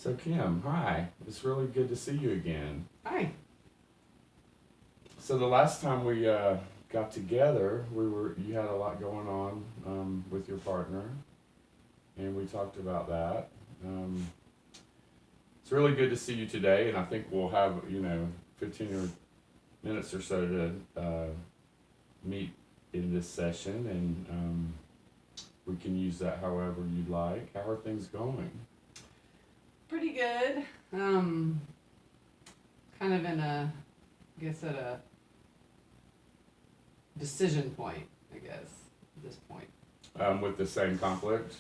So Kim, hi. It's really good to see you again. Hi. So the last time we got together, you had a lot going on with your partner, and we talked about that. Um, it's really good to see you today, and I think we'll have 15 minutes or so to meet in this session, and we can use that however you'd like. How are things going? Pretty good. Kind of in a, I guess at a decision point, I guess, at this point. With the same conflict?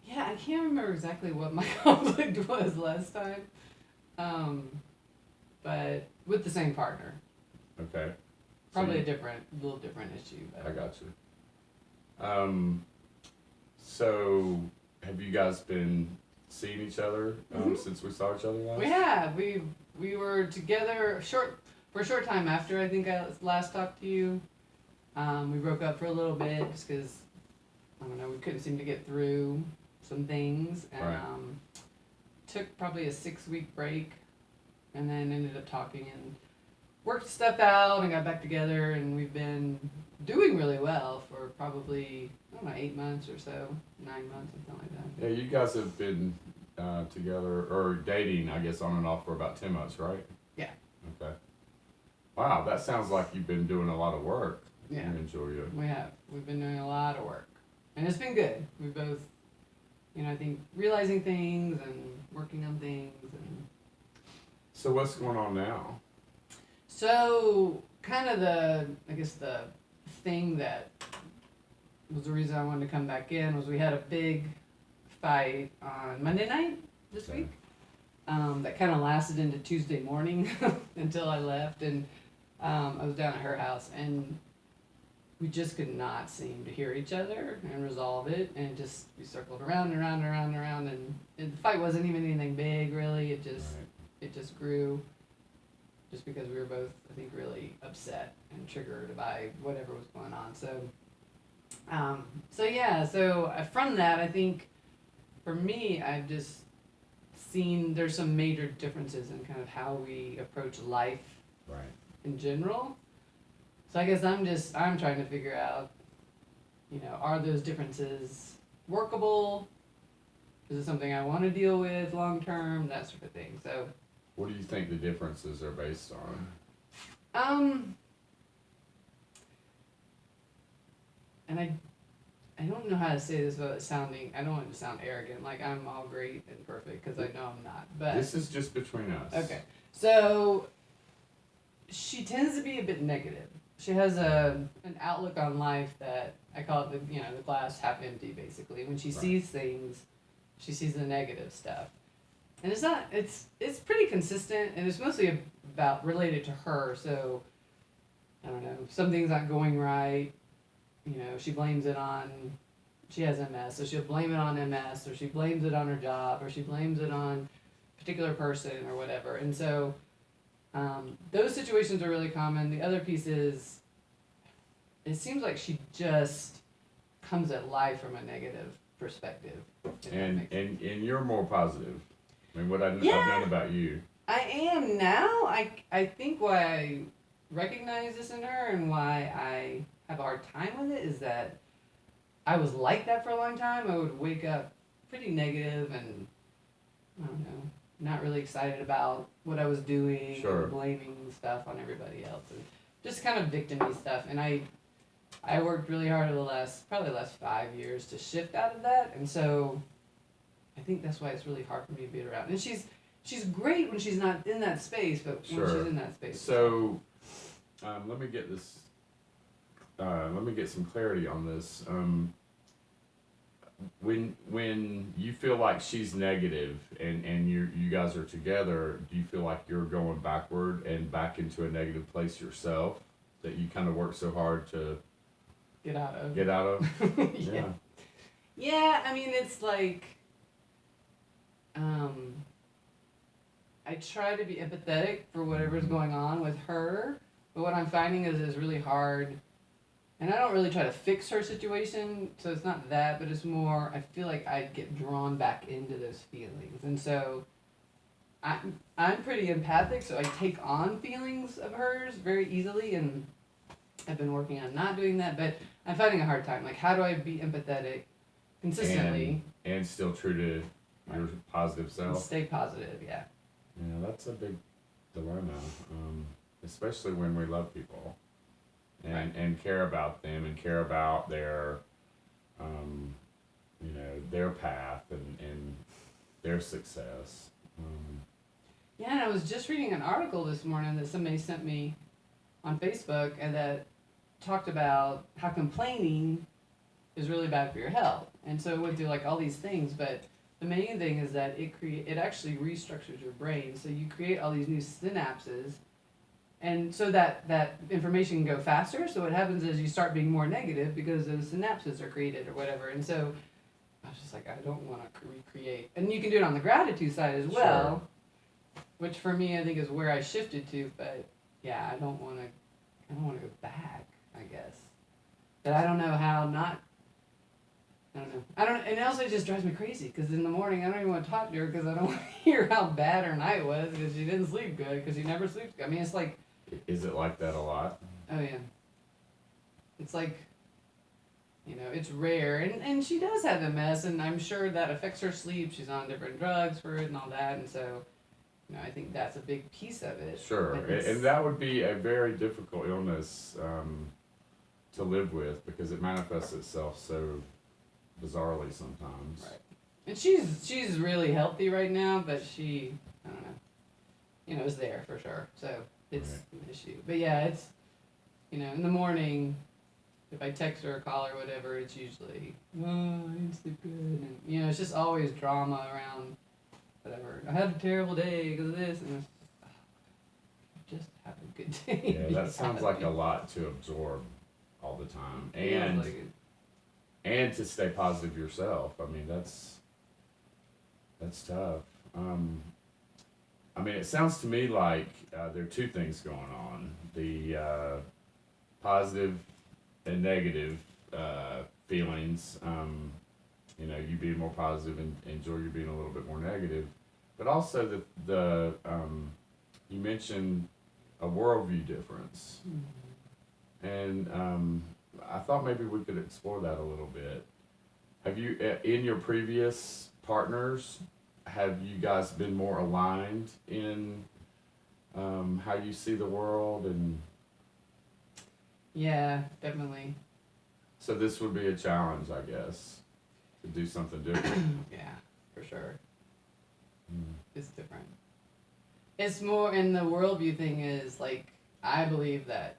Yeah, I can't remember exactly what my conflict was last time. Um, but with the same partner. Okay. Probably So a little different issue. I got you. So have you guys been seeing each other since we saw each other last? We have. We were together for a short time after I think I last talked to you. We broke up for a little bit just because I don't know, we couldn't seem to get through some things, and Right. Took probably a 6 week break, and then ended up talking and worked stuff out and got back together, and we've been doing really well for probably I don't know 8 months or so, 9 months, something like that. Yeah, you guys have been together or dating, I guess, on and off for about 10 months, right? Yeah. Okay. Wow, that sounds like you've been doing a lot of work Yeah. in Julia. We have. We've been doing a lot of work, and it's been good. We both, I think realizing things and working on things, and So what's going on now? so kind of I guess the thing that was the reason I wanted to come back in was we had a big fight on Monday night this Okay. week. That kind of lasted into Tuesday morning until I left, and I was down at her house, and we just could not seem to hear each other and resolve it, and just we circled around and around and around and around, and the fight wasn't even anything big really. Right. It just grew, just because we were both I think really upset and triggered by whatever was going on. So from that I think for me I've just seen there's some major differences in kind of how we approach life Right. in general. So I guess I'm trying to figure out, are those differences workable? Is it something I want to deal with long term? That sort of thing. So, What do you think the differences are based on? um, and I don't know how to say this without sounding. I don't want it to sound arrogant, like I'm all great and perfect, because I know I'm not. But This is just between us. okay, so she tends to be a bit negative. She has an outlook on life that I call it the glass half empty, basically. When she Right. sees things, she sees the negative stuff, and it's pretty consistent, and it's mostly about related to her. So I don't know, something's not going right. She blames it on. She has MS, so she'll blame it on MS, or she blames it on her job, or she blames it on a particular person or whatever, and so. Those situations are really common. The other piece is, it seems like she just comes at life from a negative perspective. if that And, makes sense. and you're more positive. I mean, what I've Yeah. known about you. I am now. I think why I recognize this in her and why I have a hard time with it is that I was like that for a long time. I would wake up pretty negative and I don't know, not really excited about what I was doing, Sure. and blaming stuff on everybody else, and just kind of victim-y stuff. And I worked really hard over probably the last 5 years to shift out of that, and so I think that's why it's really hard for me to be around. And she's great when she's not in that space, but when Sure. she's in that space. So, let me get this. Let me get some clarity on this. When you feel like she's negative and you guys are together, do you feel like you're going backward and back into a negative place yourself that you kind of work so hard to get out of. get out of? Yeah. Yeah, I mean it's like I try to be empathetic for whatever's going on with her, but what I'm finding is it's really hard And I don't really try to fix her situation, so it's not that, but it's more, I feel like I get drawn back into those feelings. And so I'm pretty empathic, so I take on feelings of hers very easily, and I've been working on not doing that, but I'm finding a hard time. Like, how do I be empathetic consistently And still true to your positive and self. stay positive? Yeah. Yeah, that's a big dilemma, especially when we love people and Right. and care about them and care about their, their path and their success. Yeah, and I was just reading an article this morning that somebody sent me on Facebook, and that talked about how complaining is really bad for your health. And so it went through like all these things, but the main thing is that it actually restructures your brain. So you create all these new synapses, and so that information can go faster. So what happens is you start being more negative because those synapses are created or whatever. And so I was just like, I don't want to recreate. And you can do it on the gratitude side as well, which for me I think is where I shifted to. But yeah, I don't want to go back, I guess. But I don't know how not. I don't know. And also it just drives me crazy because in the morning I don't even want to talk to her because I don't want to hear how bad her night was because she didn't sleep good because she never sleeps good. I mean, it's like, Is it like that a lot? oh yeah. It's like, it's rare. And she does have MS, and I'm sure that affects her sleep. She's on different drugs for it and all that. And so, I think that's a big piece of it. Sure, But and that would be a very difficult illness to live with because it manifests itself so bizarrely sometimes. Right. And she's really healthy right now, but she, I don't know, is there for sure. So it's Right. an issue. But yeah, it's, in the morning, if I text her or call her or whatever, it's usually, oh, I didn't sleep good. And, it's just always drama around whatever. I had a terrible day because of this. And it's just have a good day. Yeah, that sounds like a lot to absorb all the time, Yeah, and like it. and to stay positive yourself. I mean, that's tough. I mean, it sounds to me like there are two things going on: the positive and negative feelings. You being more positive and Joy, you being a little bit more negative, but also the you mentioned a worldview difference, and I thought maybe we could explore that a little bit. Have you, in your previous partners, have you guys been more aligned in how you see the world, and Yeah, definitely. so this would be a challenge, I guess, to do something different. Yeah, for sure. Mm. It's different. It's more, and the worldview thing is like, I believe that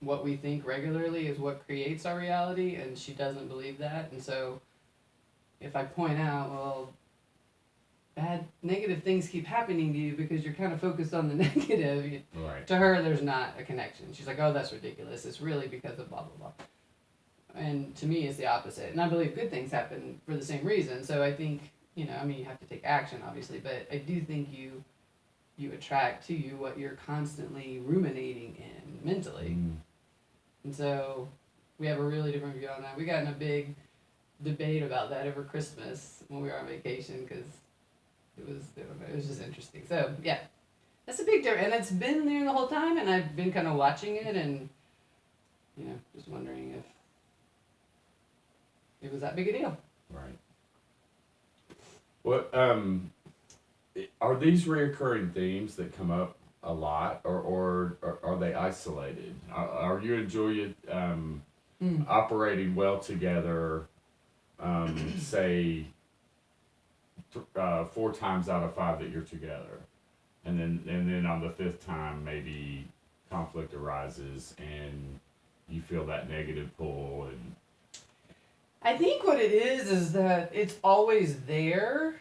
what we think regularly is what creates our reality, and she doesn't believe that. And so if I point out, well, bad, negative things keep happening to you because you're kind of focused on the negative, Right. to her, there's not a connection. She's like, oh, that's ridiculous. It's really because of blah, blah, blah. And to me, it's the opposite. And I believe good things happen for the same reason. So I think, you have to take action, obviously, but I do think you attract to you what you're constantly ruminating in mentally. Mm. And so we have a really different view on that. We got in a big debate about that over Christmas when we were on vacation because it was just interesting. So yeah, that's a big difference, and it's been there the whole time, and I've been kind of watching it and just wondering if it was that big a deal. Right. What are these reoccurring themes that come up a lot, or are they isolated? Are you and Julia operating well together? Say 4 times out of 5 that you're together, and then on the 5th time maybe conflict arises and you feel that negative pull and. I think what it is that it's always there.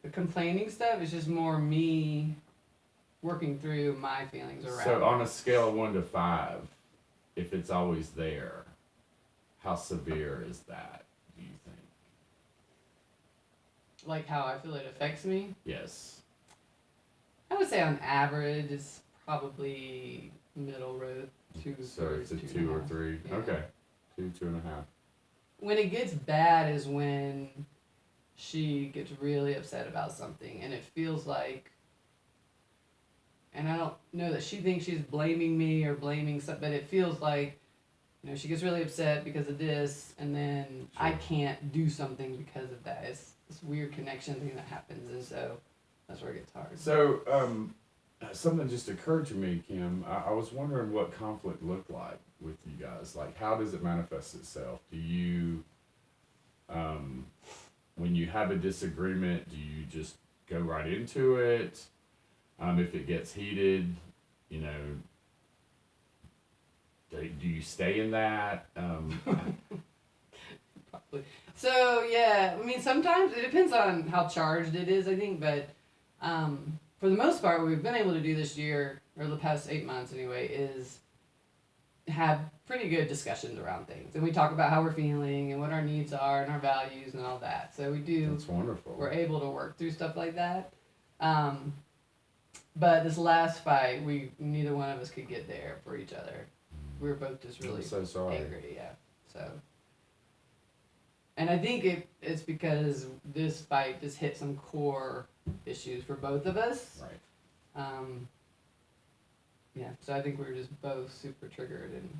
The complaining stuff is just more me working through my feelings around So on it. a scale of 1 to 5, if it's always there, how severe is that, do you think? Like how I feel it affects me. Yes. I would say on average it's probably middle road, 2 So it's a 2 or 2.5. 3. Yeah. Okay. 2, 2.5. When it gets bad is when she gets really upset about something, and it feels like, and I don't know that she thinks she's blaming me or blaming something, but it feels like, she gets really upset because of this, and then I Sure. can't do something because of that. It's this weird connection thing that happens, and so that's where it gets hard. So, something just occurred to me, Kim. I was wondering what conflict looked like with you guys. Like, how does it manifest itself? Do you, when you have a disagreement, do you just go right into it? If it gets heated, you know, do you stay in that? Probably. So yeah, I mean sometimes it depends on how charged it is, I think, but for the most part, what we've been able to do this year, or the past 8 months anyway, is have pretty good discussions around things, and we talk about how we're feeling and what our needs are and our values and all that. So we do. That's wonderful. We're able to work through stuff like that. But this last fight, neither one of us could get there for each other. We were both just really I'm so sorry. angry, yeah. So, and I think it's because this fight just hit some core issues for both of us. Right. Yeah, so I think we were just both super triggered, and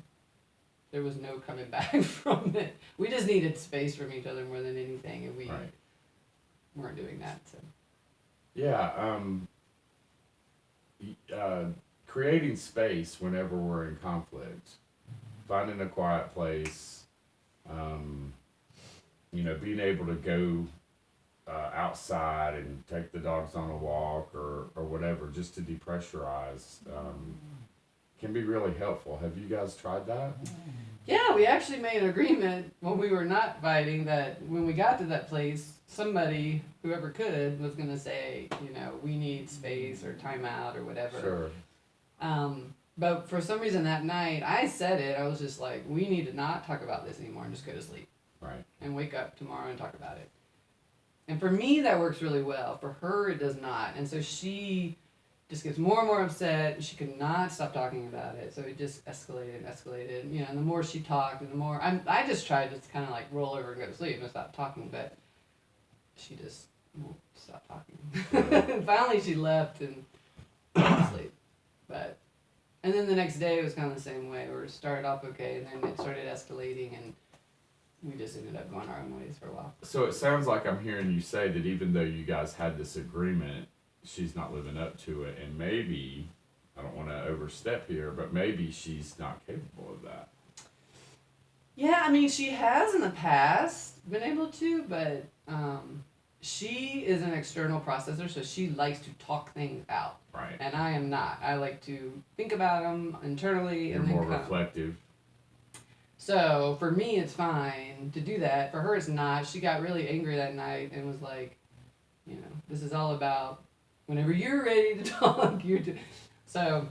there was no coming back from it. We just needed space from each other more than anything, and we Right. weren't doing that. So. Yeah. Creating space whenever we're in conflict, finding a quiet place, being able to go outside and take the dogs on a walk or whatever, just to depressurize, can be really helpful. Have you guys tried that? Yeah, we actually made an agreement when we were not fighting that when we got to that place, somebody, whoever could, was going to say, we need space or timeout or whatever. Sure. But for some reason that night, I said it. I was just like, we need to not talk about this anymore and just go to sleep. Right. And wake up tomorrow and talk about it. And for me, that works really well. For her, it does not. And so she just gets more and more upset, and she could not stop talking about it. So it just escalated and escalated. And the more she talked, and the more I just tried to kind of like roll over and go to sleep and stop talking, but she just won't stop talking. Finally, she left and went to sleep. And then the next day it was kind of the same way. We started off okay, and then it started escalating, and we just ended up going our own ways for a while. So it sounds like I'm hearing you say that even though you guys had this agreement, she's not living up to it, and maybe, I don't want to overstep here, but maybe she's not capable of that. Yeah, I mean, she has in the past been able to, but she is an external processor, so she likes to talk things out. Right. And I am not. I like to think about them internally. You're and then more come. reflective. So for me, it's fine to do that. For her, it's not. She got really angry that night and was like, this is all about whenever you're ready to talk, So,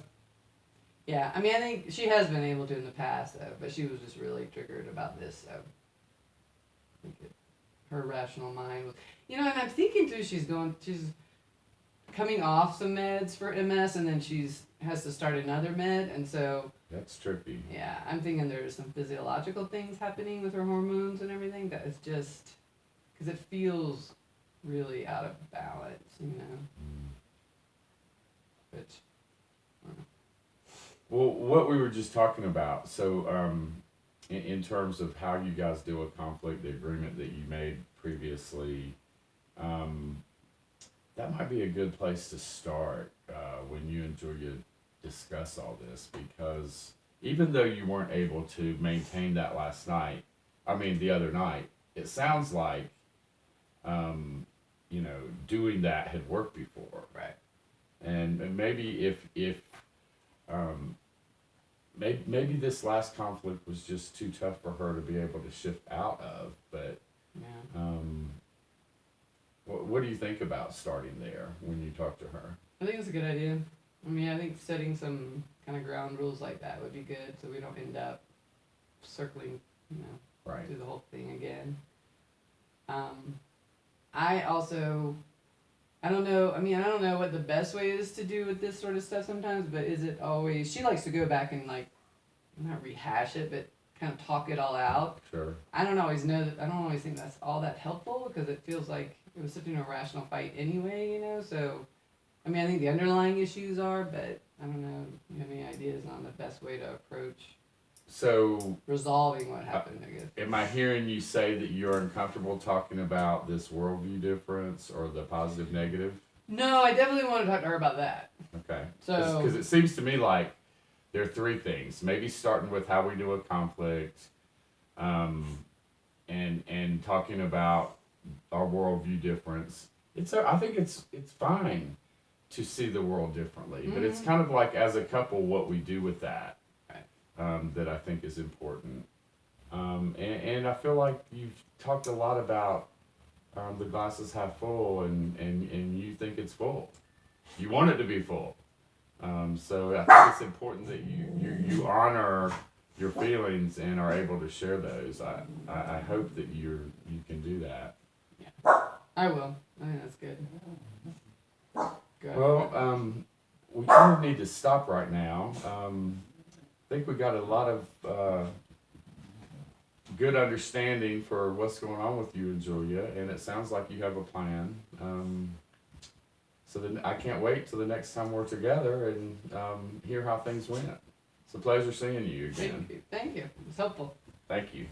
yeah. I mean, I think she has been able to in the past, though, but she was just really triggered about this. So, I think her rational mind was, and I'm thinking too. She's coming off some meds for MS, and then has to start another med, and so. That's tricky. Yeah, I'm thinking there's some physiological things happening with her hormones and everything that is just because it feels really out of balance, Which, I don't know. Well, what we were just talking about, so in terms of how you guys deal with conflict, the agreement that you made previously, that might be a good place to start when you and Julia discuss all this, because even though you weren't able to maintain that the other night, it sounds like, doing that had worked before. Right. And maybe maybe this last conflict was just too tough for her to be able to shift out of, but Yeah. what do you think about starting there when you talk to her? I think it's a good idea. I mean, I think setting some kind of ground rules like that would be good, so we don't end up circling, Right. through the whole thing again. I also, I don't know. I mean, I don't know what the best way is to do with this sort of stuff sometimes, but is it always? She likes to go back and not rehash it, but kind of talk it all out. Sure. I don't always think that's all that helpful because it feels like it was such an irrational fight anyway, you know. So, I mean, I think the underlying issues are, but I don't know. Do you have any ideas on the best way to approach So, resolving what happened? I guess. am I hearing you say that you're uncomfortable talking about this worldview difference or the positive negative? No, I definitely want to talk to her about that. Okay. So- Because it seems to me like there are three things. Maybe starting with how we deal with conflict, and talking about our worldview difference. I think it's fine to see the world differently, but it's kind of like as a couple what we do with that. Right. That I think is important. And I feel like you've talked a lot about the glass is half full, and you think it's full. You want it to be full. So I think it's important that you honor your feelings and are able to share those. I hope that you can do that. I will. I think that's good. Good. Well, we kind of need to stop right now. I think we got a lot of good understanding for what's going on with you and Julia, and it sounds like you have a plan. So then I can't wait till the next time we're together and hear how things went. It's a pleasure seeing you again. Thank you. Thank you. It's helpful. Thank you.